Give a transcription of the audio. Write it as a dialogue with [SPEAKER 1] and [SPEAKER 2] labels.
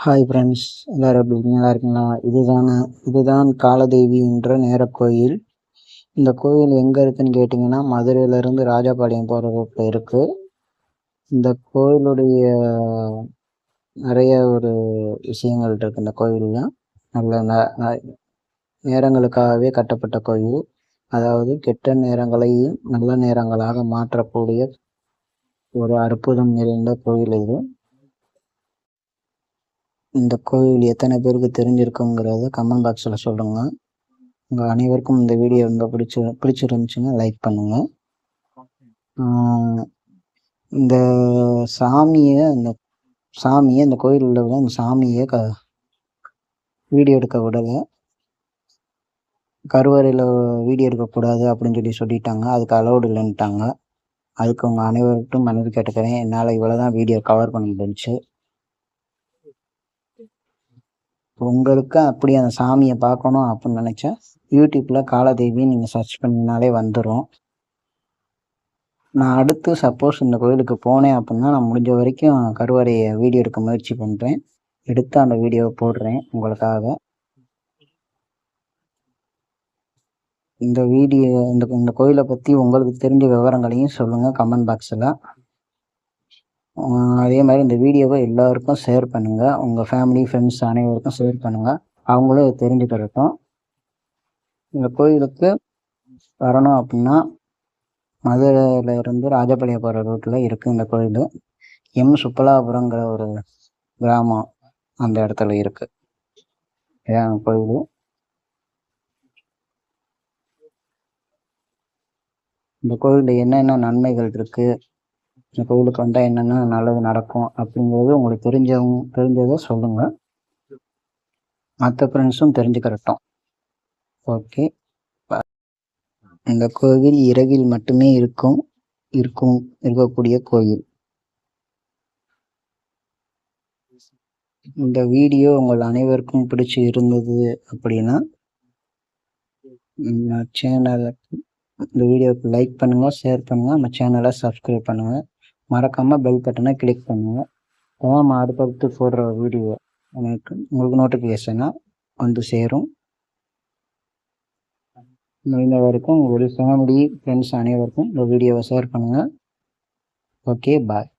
[SPEAKER 1] Hi friends, எல்லாரும் எப்படி இருக்கீங்க? நல்லா இருக்கீங்களா? இதுதான் காலதேவி என்ற நேரக் கோயில். இந்த கோயில் எங்கே இருக்குன்னு கேட்டிங்கன்னா, மதுரையிலேருந்து ராஜபாளையம் போகிற ரோட்டில் இருக்குது. இந்த கோயிலுடைய நிறைய ஒரு விஷயங்கள் இருக்குது. இந்த கோயிலில் நல்ல நேரங்களுக்காகவே கட்டப்பட்ட கோயில். அதாவது கெட்ட நேரங்களையும் நல்ல நேரங்களாக மாற்றக்கூடிய ஒரு அற்புதம் நிறைந்த கோயில் இது. இந்த கோயில் எத்தனை பேருக்கு தெரிஞ்சிருக்குங்கிறத கமெண்ட் பாக்ஸில் சொல்லுங்கள். உங்கள் அனைவருக்கும் இந்த வீடியோ ரொம்ப பிடிச்சிருந்துச்சுன்னா லைக் பண்ணுங்கள். இந்த சாமியை இந்த கோயிலில் உள்ள இந்த சாமியை வீடியோ எடுக்க விடலை. கருவறையில் வீடியோ எடுக்கக்கூடாது அப்படின்னு சொல்லிட்டாங்க. அதுக்கு அலோடு இல்லைன்ட்டாங்க. அதுக்கு உங்கள் அனைவருக்கும் மன்னிப்பு கேட்டுக்கிறேன். என்னால் இவ்வளோ தான் வீடியோ கவர் பண்ண முடிஞ்சுச்சு. உங்களுக்கு அப்படி அந்த சாமியை பார்க்கணும் அப்படின்னு நினச்சா யூடியூப்பில் காலதேவி நீங்கள் சர்ச் பண்ணினாலே வந்துடும். நான் அடுத்து சப்போஸ் இந்த கோயிலுக்கு போனேன் அப்படின்னா நான் முடிஞ்ச வரைக்கும் கருவறையை வீடியோ எடுக்க முயற்சி பண்ணுறேன். எடுத்து அந்த வீடியோவை போடுறேன் உங்களுக்காக. இந்த வீடியோ இந்த கோயிலை பற்றி உங்களுக்கு தெரிஞ்ச விவரங்களையும் சொல்லுங்கள் கமெண்ட் பாக்ஸில். அதே மாதிரி இந்த வீடியோவை எல்லாருக்கும் ஷேர் பண்ணுங்கள். உங்கள் ஃபேமிலி ஃப்ரெண்ட்ஸ் அனைவருக்கும் ஷேர் பண்ணுங்கள். அவங்களும் தெரிஞ்சுக்கிறட்டும். இந்த கோயிலுக்கு வரணும் அப்படின்னா மதுரையிலேருந்து ராஜபாளையம் போகிற ரோட்டில் இருக்குது இந்த கோயில். சுப்பலாபுரங்கிற ஒரு கிராமம் அந்த இடத்துல இருக்குது இதான் கோயில். இந்த கோயிலில் என்னென்ன நன்மைகள் இருக்குது, இந்த கோயிலுக்கு வந்தால் என்னென்ன நல்லது நடக்கும் அப்படிங்கிறது உங்களுக்கு தெரிஞ்சதை சொல்லுங்கள். மற்ற ஃப்ரெண்ட்ஸும் தெரிஞ்சுக்கிறட்டும். ஓகே. இந்த கோவில் இரவில் மட்டுமே இருக்கக்கூடிய கோயில். இந்த வீடியோ உங்கள் அனைவருக்கும் பிடிச்சி இருந்தது அப்படின்னா சேனலுக்கு இந்த வீடியோவுக்கு லைக் பண்ணுங்கள், ஷேர் பண்ணுங்கள், நம்ம சேனலை சப்ஸ்கிரைப் பண்ணுங்கள். மறக்காமல் பெல் பட்டனை கிளிக் பண்ணுங்கள். நம்ம அடுத்தடுத்து போடுற வீடியோ உங்களுக்கு நோட்டிஃபிகேஷனாக வந்து சேரும். முடிந்த வரைக்கும் உங்களுடைய ஃபேமிலி ஃப்ரெண்ட்ஸ் அனைவருக்கும் இந்த வீடியோவை ஷேர் பண்ணுங்கள். ஓகே, பாய்.